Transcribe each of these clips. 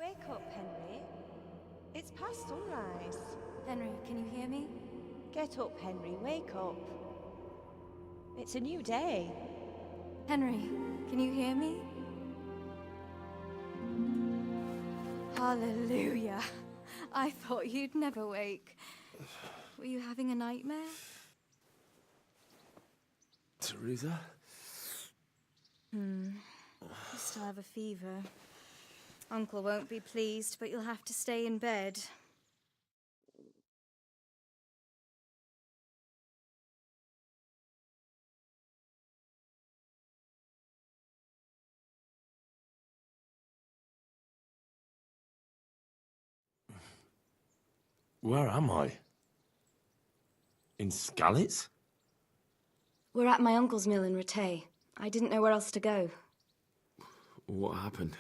Wake up, Henry. It's past sunrise. Henry, can you hear me? Get up, Henry. Wake up. It's a new day. Henry, can you hear me? Hallelujah. I thought you'd never wake. Were you having a nightmare? Teresa? You still have a fever. Uncle won't be pleased, but you'll have to stay in bed. Where am I? In Skalitz? We're at my uncle's mill in Rattay. I didn't know where else to go. What happened?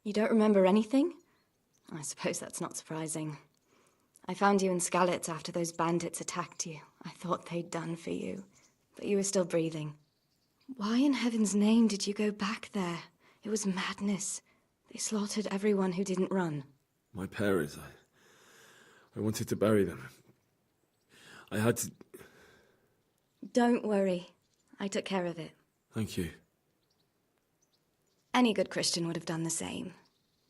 You don't remember anything? I suppose that's not surprising. I found you in Skalitz after those bandits attacked you. I thought they'd done for you, but you were still breathing. Why in heaven's name did you go back there? It was madness. They slaughtered everyone who didn't run. My parents, I wanted to bury them. I had to... Don't worry. I took care of it. Thank you. Any good Christian would have done the same.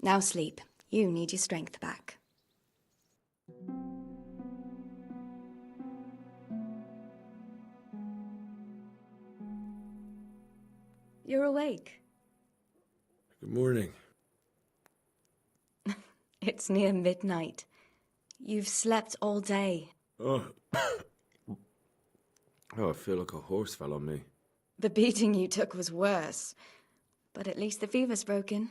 Now sleep. You need your strength back. You're awake. Good morning. It's near midnight. You've slept all day. Oh. Oh, I feel like a horse fell on me. The beating you took was worse. But at least the fever's broken.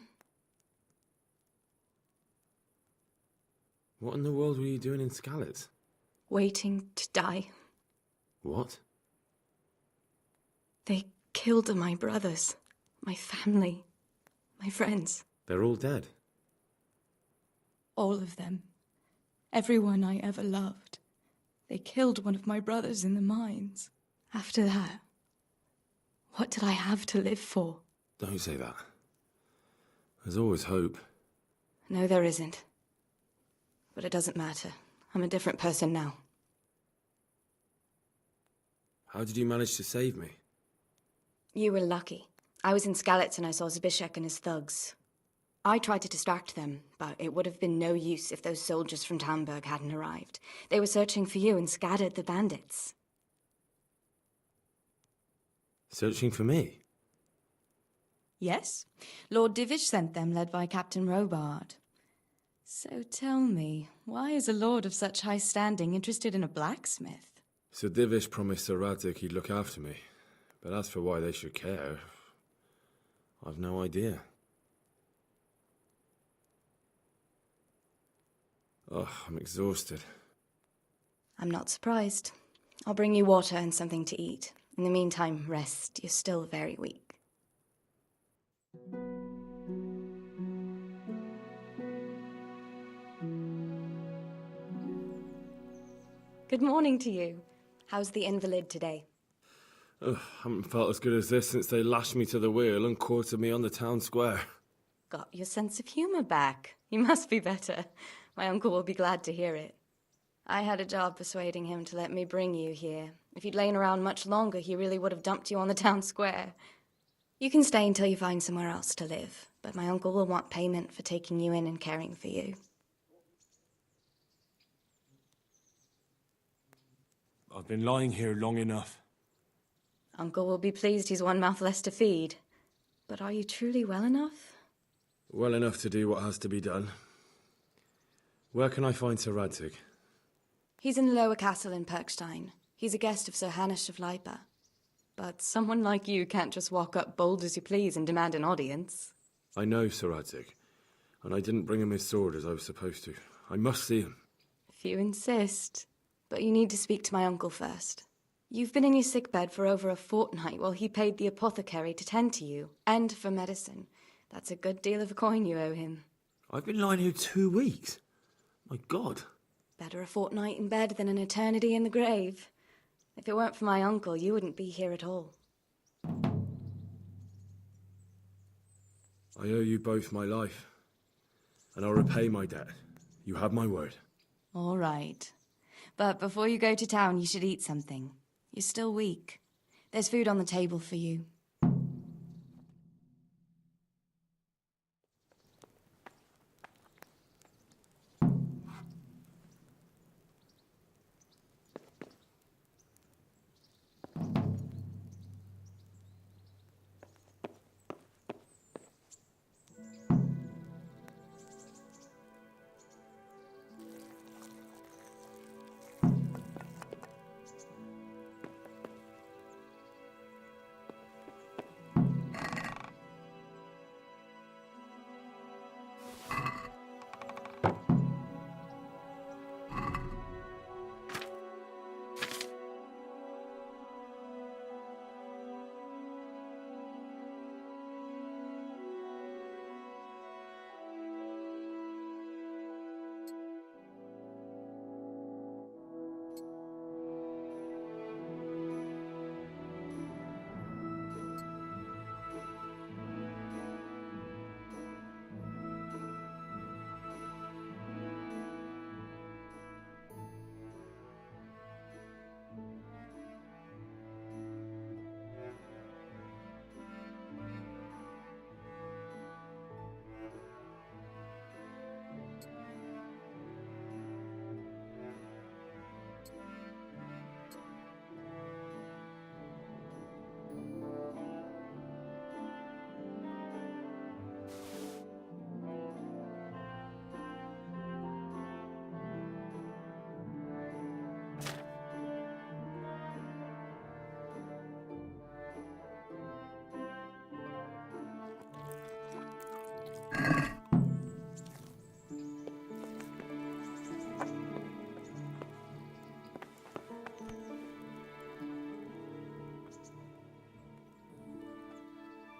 What in the world were you doing in Skalitz? Waiting to die. What? They killed my brothers, my family, my friends. They're all dead. All of them. Everyone I ever loved. They killed one of my brothers in the mines. After that, what did I have to live for? Don't say that. There's always hope. No, there isn't. But it doesn't matter. I'm a different person now. How did you manage to save me? You were lucky. I was in Skalitz and I saw Zbyszek and his thugs. I tried to distract them, but it would have been no use if those soldiers from Tamburg hadn't arrived. They were searching for you and scattered the bandits. Searching for me? Yes. Lord Divish sent them, led by Captain Robard. So tell me, why is a lord of such high standing interested in a blacksmith? Sir Divish promised Sir Radzig he'd look after me. But as for why they should care, I've no idea. Oh, I'm exhausted. I'm not surprised. I'll bring you water and something to eat. In the meantime, rest. You're still very weak. Good morning to you. How's the invalid today? Oh, I haven't felt as good as this since they lashed me to the wheel and quartered me on the town square. Got your sense of humor back. You must be better. My uncle will be glad to hear it. I had a job persuading him to let me bring you here. If you'd lain around much longer, he really would have dumped you on the town square. You can stay until you find somewhere else to live, but my uncle will want payment for taking you in and caring for you. I've been lying here long enough. Uncle will be pleased he's one mouth less to feed. But are you truly well enough? Well enough to do what has to be done. Where can I find Sir Radzig? He's in the lower castle in Perkstein. He's a guest of Sir Hanush of Leipa. But someone like you can't just walk up bold as you please and demand an audience. I know Sir Radzig, and I didn't bring him his sword as I was supposed to. I must see him. If you insist. But you need to speak to my uncle first. You've been in your sickbed for over a fortnight while he paid the apothecary to tend to you, and for medicine. That's a good deal of a coin you owe him. I've been lying here 2 weeks. My God. Better a fortnight in bed than an eternity in the grave. If it weren't for my uncle, you wouldn't be here at all. I owe you both my life. and I'll repay my debt. You have my word. All right. But before you go to town, you should eat something. You're still weak. There's food on the table for you.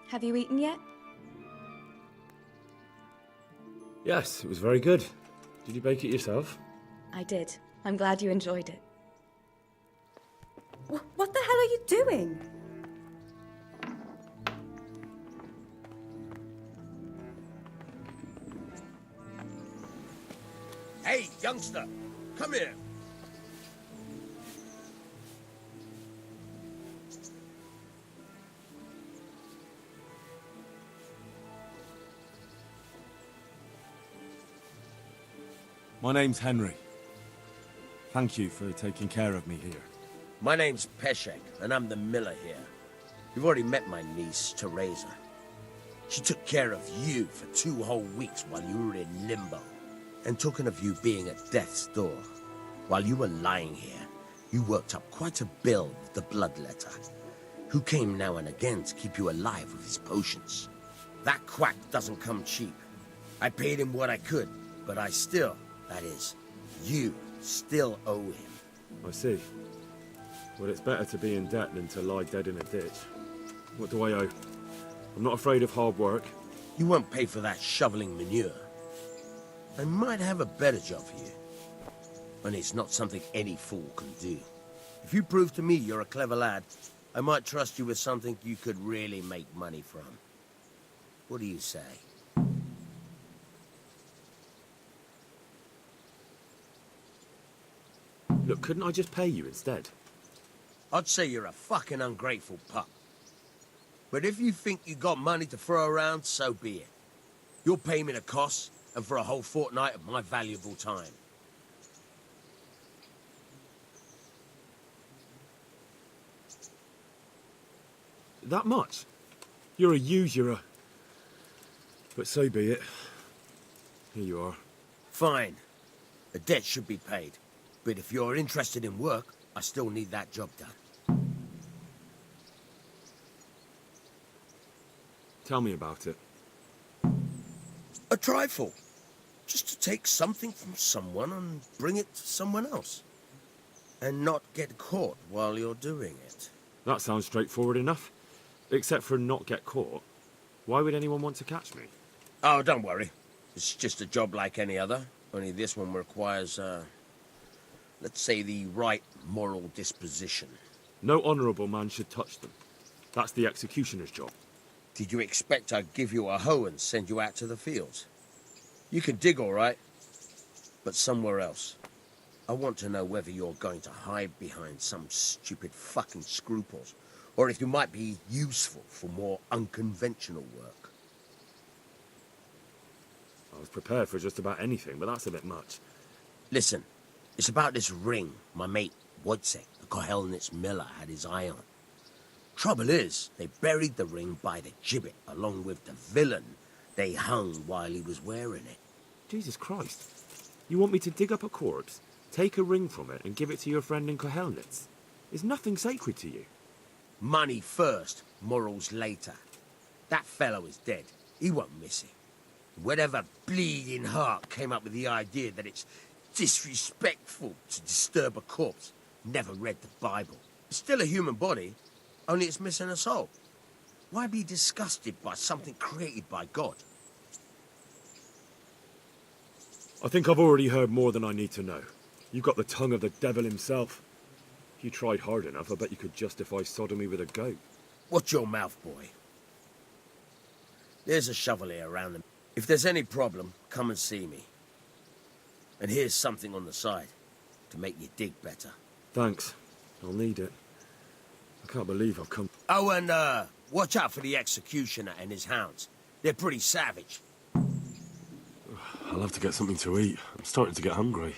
Have you eaten yet? Yes, it was very good. Did you bake it yourself? I did. I'm glad you enjoyed it. What the hell are you doing? Hey, youngster, come here. My name's Henry. Thank you for taking care of me here. My name's Peshek, and I'm the miller here. You've already met my niece, Teresa. She took care of you for 2 whole weeks while you were in limbo. And talking of you being at death's door, while you were lying here, you worked up quite a bill with the bloodletter, who came now and again to keep you alive with his potions. That quack doesn't come cheap. I paid him what I could, but I still, that is, you still owe him. I see. Well, it's better to be in debt than to lie dead in a ditch. What do I owe? I'm not afraid of hard work. You won't pay for that shoveling manure. I might have a better job for you. And it's not something any fool can do. If you prove to me you're a clever lad, I might trust you with something you could really make money from. What do you say? Look, couldn't I just pay you instead? I'd say you're a fucking ungrateful pup. But if you think you got money to throw around, so be it. You'll pay me the costs, and for a whole fortnight of my valuable time. That much? You're a usurer. But so be it. Here you are. Fine. The debt should be paid. But if you're interested in work, I still need that job done. Tell me about it. A trifle. Just to take something from someone and bring it to someone else. And not get caught while you're doing it. That sounds straightforward enough. Except for not get caught. Why would anyone want to catch me? Oh, don't worry. It's just a job like any other. Only this one requires, let's say, the right moral disposition. No honourable man should touch them. That's the executioner's job. Did you expect I'd give you a hoe and send you out to the fields? You can dig all right, but somewhere else. I want to know whether you're going to hide behind some stupid fucking scruples, or if you might be useful for more unconventional work. I was prepared for just about anything, but that's a bit much. Listen, it's about this ring my mate Wojciech, the Kohelnitz miller, had his eye on. Trouble is, they buried the ring by the gibbet, along with the villain they hung while he was wearing it. Jesus Christ. You want me to dig up a corpse, take a ring from it, and give it to your friend in Kohelnitz? Is nothing sacred to you? Money first, morals later. That fellow is dead. He won't miss it. Whatever bleeding heart came up with the idea that it's disrespectful to disturb a corpse never read the Bible. It's still a human body, only it's missing a soul. Why be disgusted by something created by God? I think I've already heard more than I need to know. You've got the tongue of the devil himself. If you tried hard enough, I bet you could justify sodomy with a goat. Watch your mouth, boy. There's a shovel here around them. If there's any problem, come and see me. And here's something on the side to make you dig better. Thanks. I'll need it. I can't believe I've come... Oh, and watch out for the executioner and his hounds. They're pretty savage. I'll have to get something to eat. I'm starting to get hungry.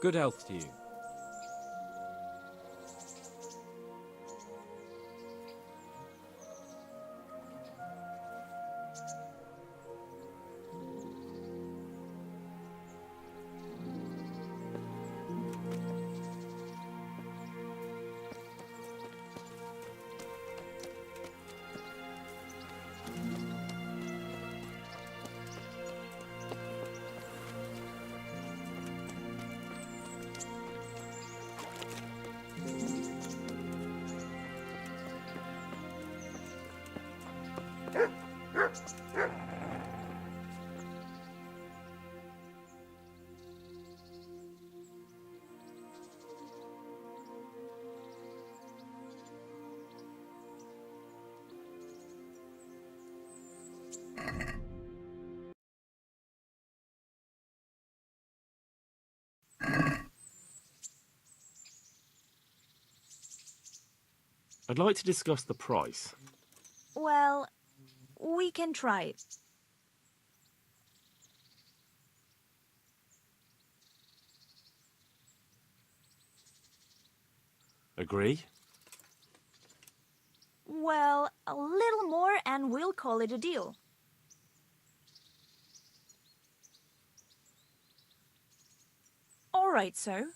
Good health to you. I'd like to discuss the price. Well, we can try. Agree? Well, a little more and we'll call it a deal. All right, sir.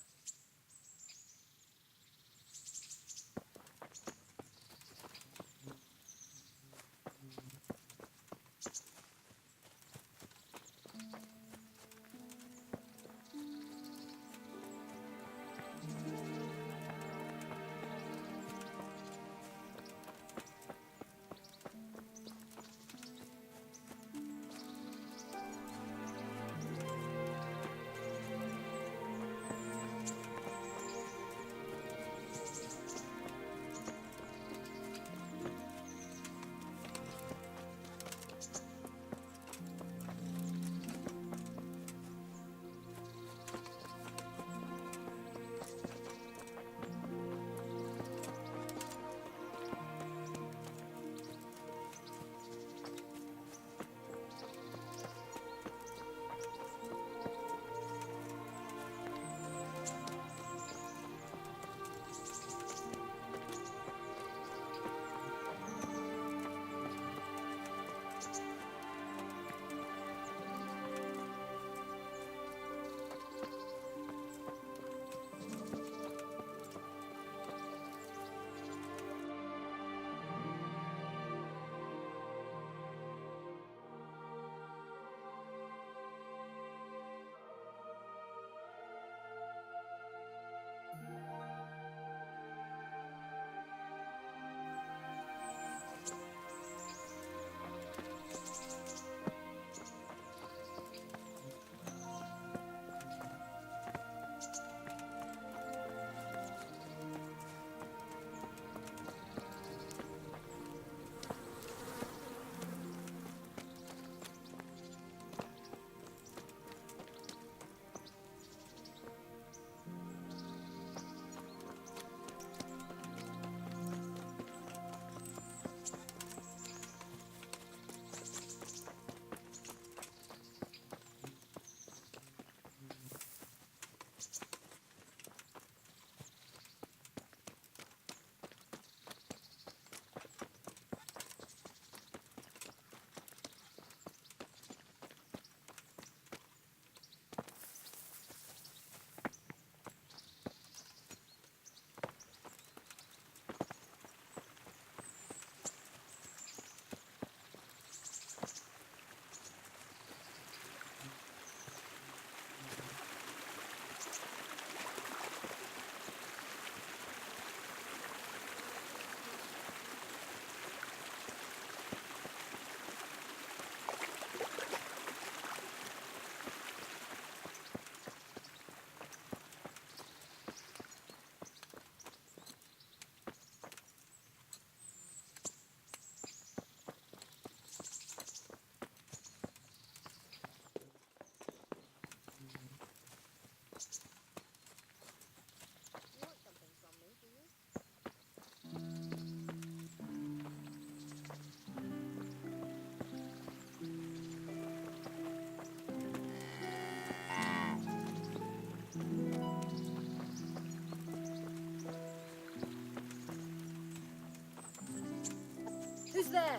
Who's there?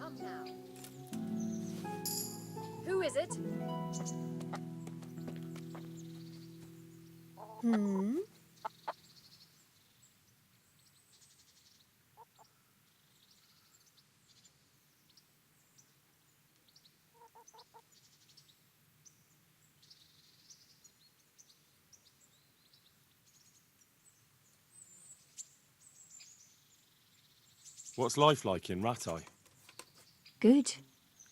Come now. Who is it? What's life like in Rattay? Good.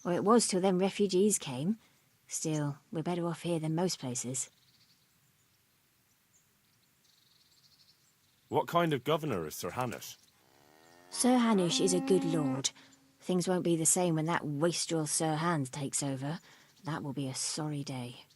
Or it was till them refugees came. Still, we're better off here than most places. What kind of governor is Sir Hanush? Sir Hanush is a good lord. Things won't be the same when that wastrel Sir Hans takes over. That will be a sorry day.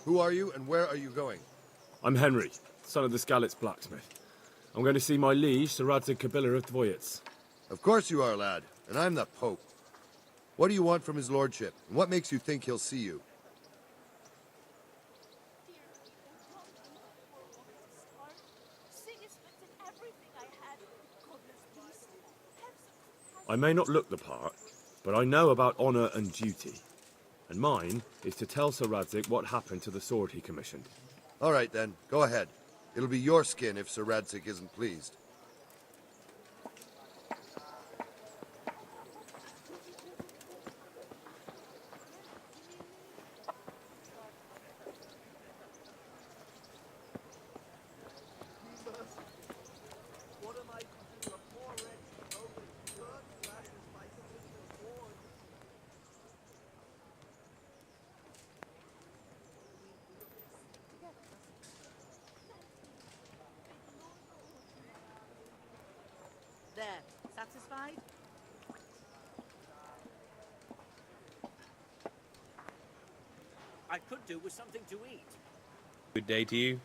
Who are you, and where are you going? I'm Henry, son of the Skalitz blacksmith. I'm going to see my liege, Sir Radzig Kobyla of Dvoyitz. Of course you are, lad, and I'm the Pope. What do you want from his lordship, and what makes you think he'll see you? I may not look the part, but I know about honor and duty. And mine is to tell Sir Radzig what happened to the sword he commissioned. All right, then. Go ahead. It'll be your skin if Sir Radzig isn't pleased. There, satisfied? I could do with something to eat. Good day to you.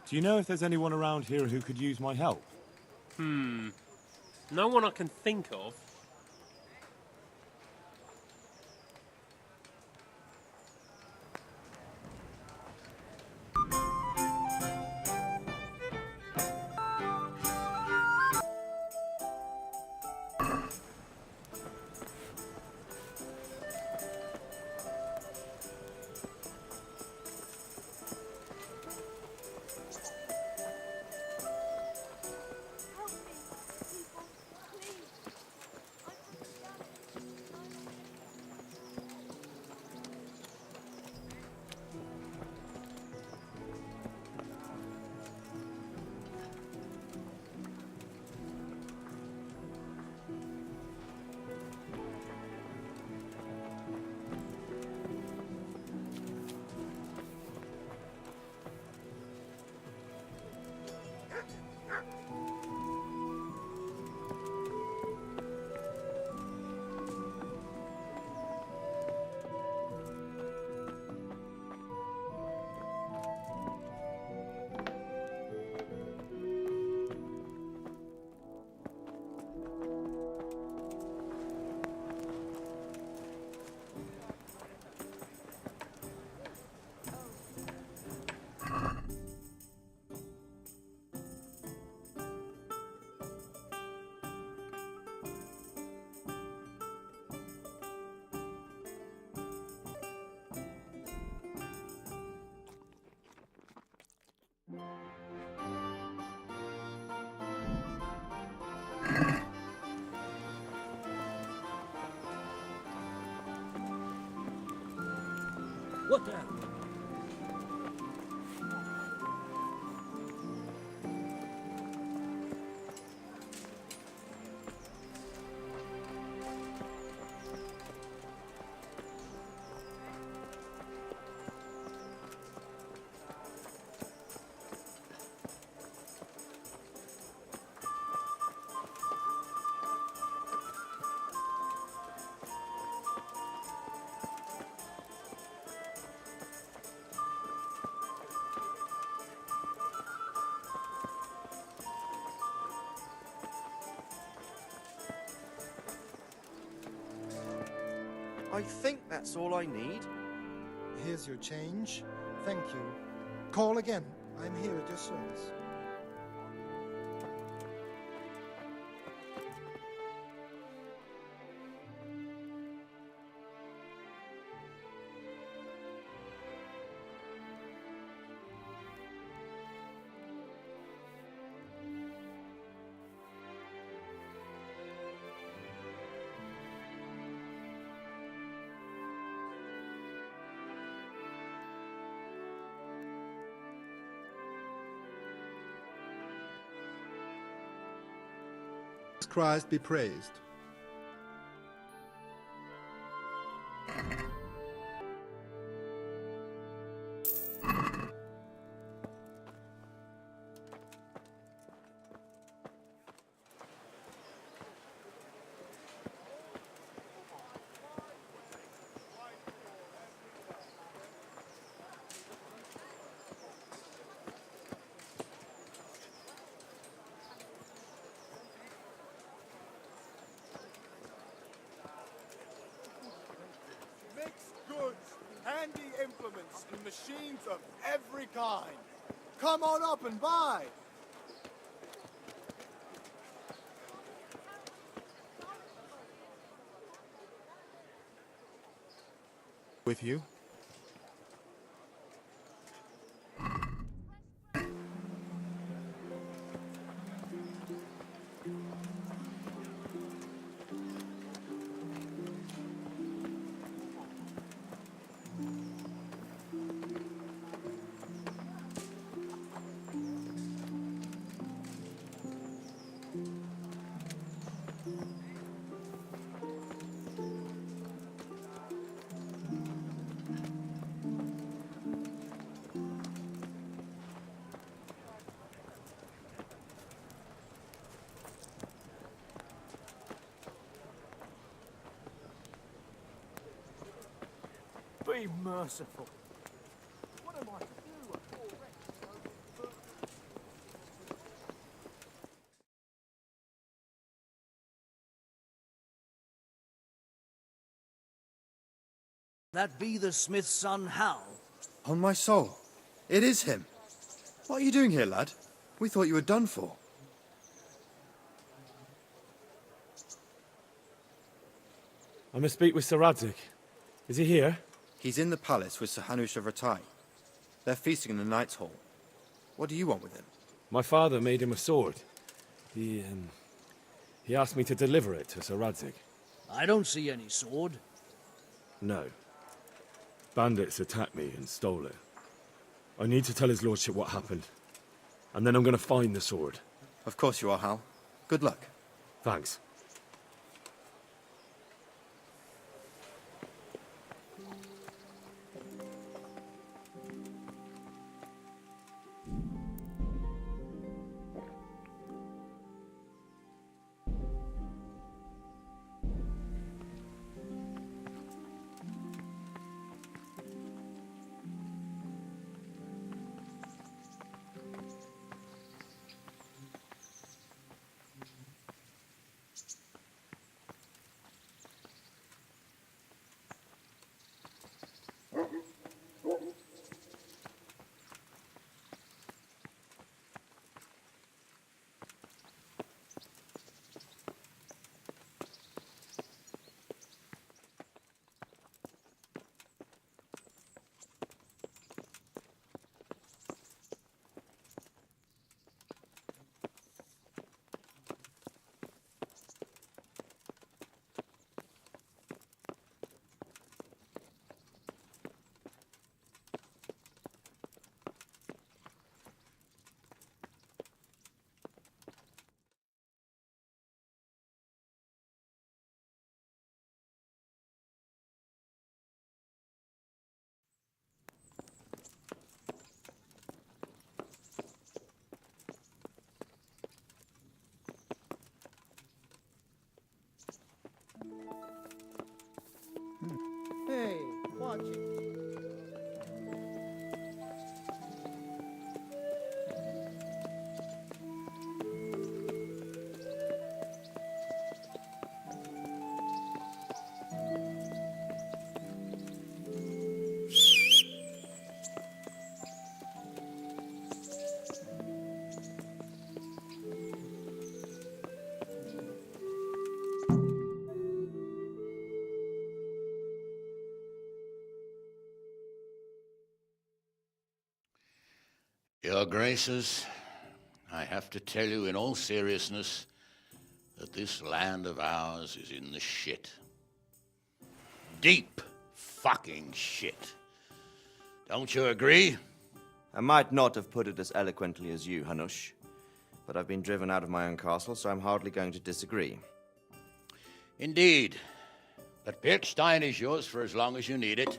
Do you know if there's anyone around here who could use my help? No one I can think of. What the? I think that's all I need. Here's your change. Thank you. Call again. I'm here at your service. Christ be praised. wines of every kind. Come on up and buy. With you? Be merciful. What am I to do? A poor wretch. That be the smith's son, Hal. On my soul. It is him. What are you doing here, lad? We thought you were done for. I must speak with Sir Radzig. Is he here? He's in the palace with Sir Hanush of Rattay. They're feasting in the Knight's Hall. What do you want with him? My father made him a sword. He asked me to deliver it to Sir Radzig. I don't see any sword. No. Bandits attacked me and stole it. I need to tell his lordship what happened. And then I'm going to find the sword. Of course you are, Hal. Good luck. Thanks. Hey, watch it. Your Graces, I have to tell you in all seriousness that this land of ours is in the shit. Deep fucking shit. Don't you agree? I might not have put it as eloquently as you, Hanush, but I've been driven out of my own castle, so I'm hardly going to disagree. Indeed. But Pirkstein is yours for as long as you need it.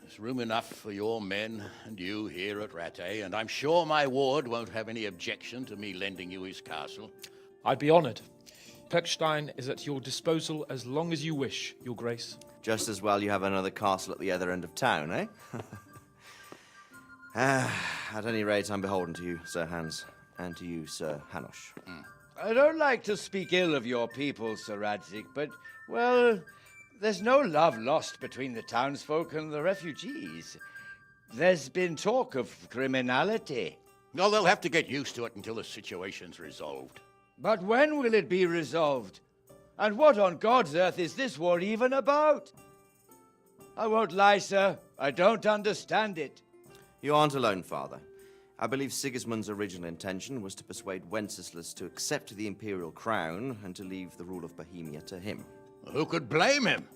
There's room enough for your men and you here at Rattay, and I'm sure my ward won't have any objection to me lending you his castle. I'd be honored. Pirkstein is at your disposal as long as you wish, Your Grace. Just as well you have another castle at the other end of town, eh? At any rate, I'm beholden to you, Sir Hans, and to you, Sir Hanush. I don't like to speak ill of your people, Sir Radzig, but, well, There's no love lost between the townsfolk and the refugees. There's been talk of criminality. No, they'll have to get used to it until the situation's resolved. But when will it be resolved? And what on God's earth is this war even about? I won't lie, sir. I don't understand it. You aren't alone, Father. I believe Sigismund's original intention was to persuade Wenceslas to accept the imperial crown and to leave the rule of Bohemia to him. Who could blame him?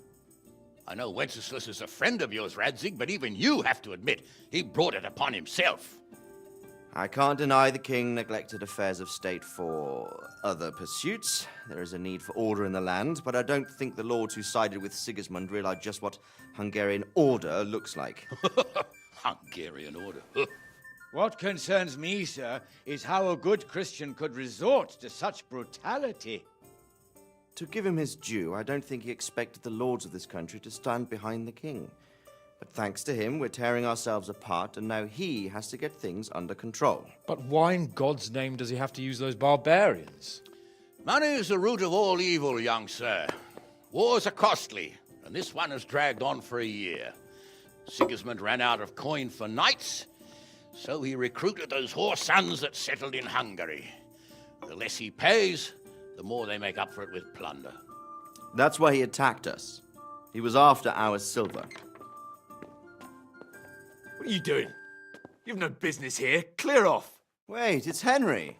I know Wenceslas is a friend of yours, Radzig, but even you have to admit he brought it upon himself. I can't deny the king neglected affairs of state for other pursuits. There is a need for order in the land, but I don't think the lords who sided with Sigismund realized just what Hungarian order looks like. Hungarian order? What concerns me, sir, is how a good Christian could resort to such brutality. To give him his due, I don't think he expected the lords of this country to stand behind the king. But thanks to him, we're tearing ourselves apart, and now he has to get things under control. But why in God's name does he have to use those barbarians? Money is the root of all evil, young sir. Wars are costly, and this one has dragged on for a year. Sigismund ran out of coin for knights, so he recruited those whore sons that settled in Hungary. The less he pays, the more they make up for it with plunder. That's why he attacked us. He was after our silver. What are you doing? You've no business here. Clear off. Wait, it's Henry.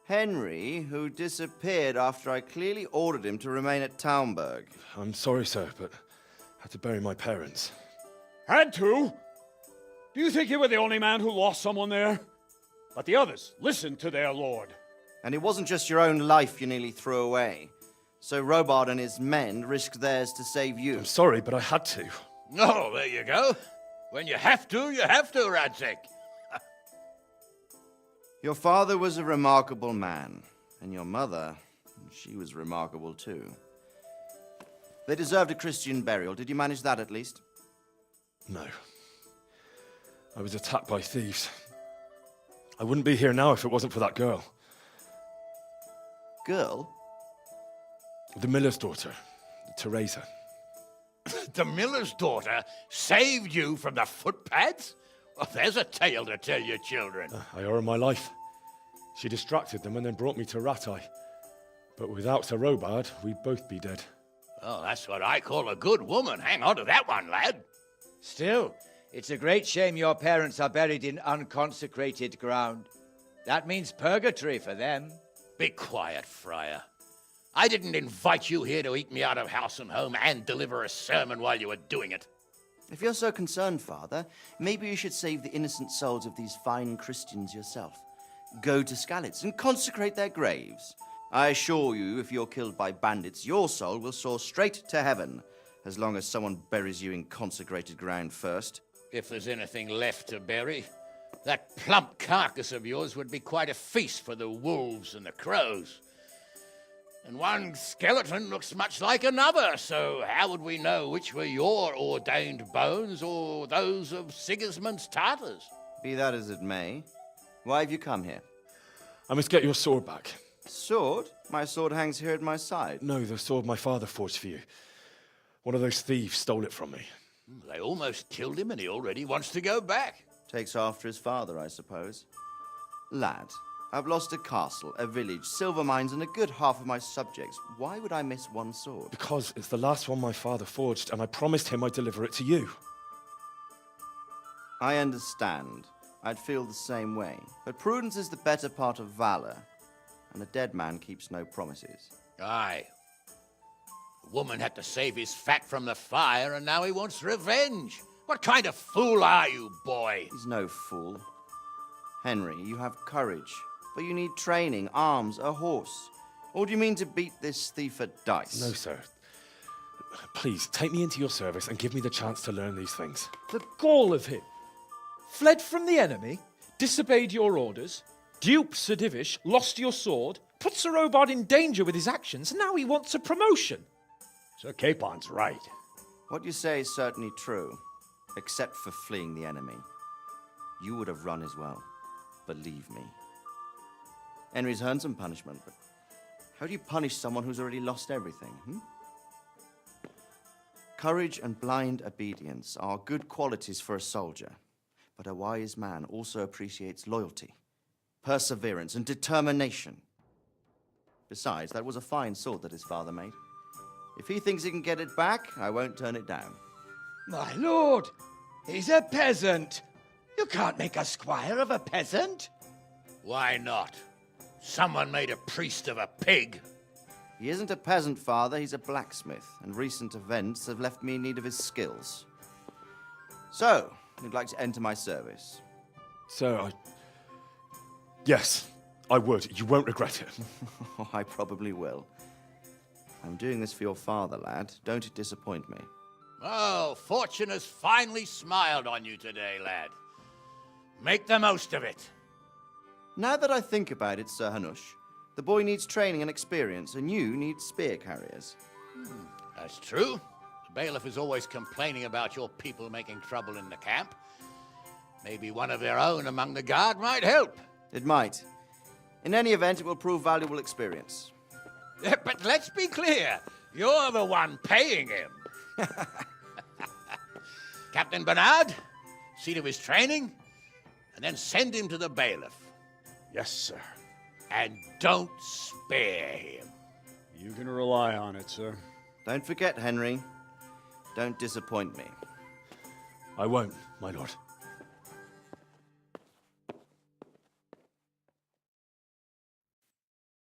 Henry, who disappeared after I clearly ordered him to remain at Taunberg. I'm sorry, sir, but I had to bury my parents. Had to? Do you think you were the only man who lost someone there? But the others listened to their lord. And it wasn't just your own life you nearly threw away. So Robard and his men risked theirs to save you. I'm sorry, but I had to. Oh, there you go. When you have to, Radzig. Your father was a remarkable man, and your mother, she was remarkable too. They deserved a Christian burial. Did you manage that at least? No. I was attacked by thieves. I wouldn't be here now if it wasn't for that girl. Girl? The miller's daughter, Teresa. The miller's daughter saved you from the footpads? Well, there's a tale to tell your children. I owe her my life. She distracted them and then brought me to Rattay. But without Sir Robard, we'd both be dead. Oh, that's what I call a good woman. Hang on to that one, lad. Still, it's a great shame your parents are buried in unconsecrated ground. That means purgatory for them. Be quiet, friar. I didn't invite you here to eat me out of house and home and deliver a sermon while you were doing it. If you're so concerned, Father, maybe you should save the innocent souls of these fine Christians yourself. Go to Skalitz and consecrate their graves. I assure you, if you're killed by bandits, your soul will soar straight to heaven, as long as someone buries you in consecrated ground first. If there's anything left to bury, that plump carcass of yours would be quite a feast for the wolves and the crows. And one skeleton looks much like another, so how would we know which were your ordained bones or those of Sigismund's Tartars? Be that as it may, why have you come here? I must get your sword back. Sword? My sword hangs here at my side. No, the sword my father forged for you. One of those thieves stole it from me. They almost killed him and he already wants to go back. Takes after his father, I suppose. Lad, I've lost a castle, a village, silver mines, and a good half of my subjects. Why would I miss one sword? Because it's the last one my father forged, and I promised him I'd deliver it to you. I understand. I'd feel the same way. But prudence is the better part of valor, and a dead man keeps no promises. Aye. The woman had to save his fat from the fire, and now he wants revenge. What kind of fool are you, boy? He's no fool. Henry, you have courage, but you need training, arms, a horse. Or do you mean to beat this thief at dice? No, sir. Please, take me into your service and give me the chance to learn these things. The gall of him. Fled from the enemy, disobeyed your orders, duped Sir Divish, lost your sword, put Sir Robard in danger with his actions, and now he wants a promotion. Sir Capon's right. What you say is certainly true, except for fleeing the enemy. You would have run as well, believe me. Henry's earned some punishment, but how do you punish someone who's already lost everything, Courage and blind obedience are good qualities for a soldier, but a wise man also appreciates loyalty, perseverance, and determination. Besides, that was a fine sword that his father made. If he thinks he can get it back, I won't turn it down. My lord, he's a peasant. You can't make a squire of a peasant. Why not? Someone made a priest of a pig. He isn't a peasant, father. He's a blacksmith, and recent events have left me in need of his skills. So, you'd like to enter my service? Sir, Yes, I would. You won't regret it. Oh, I probably will. I'm doing this for your father, lad. Don't it disappoint me. Oh, fortune has finally smiled on you today, lad. Make the most of it. Now that I think about it, Sir Hanush, the boy needs training and experience, and you need spear carriers. That's true. The bailiff is always complaining about your people making trouble in the camp. Maybe one of their own among the guard might help. It might. In any event, it will prove valuable experience. But let's be clear. You're the one paying him. Captain Bernard, see to his training, and then send him to the bailiff. Yes, sir. And don't spare him. You can rely on it, sir. Don't forget, Henry. Don't disappoint me. I won't, my lord.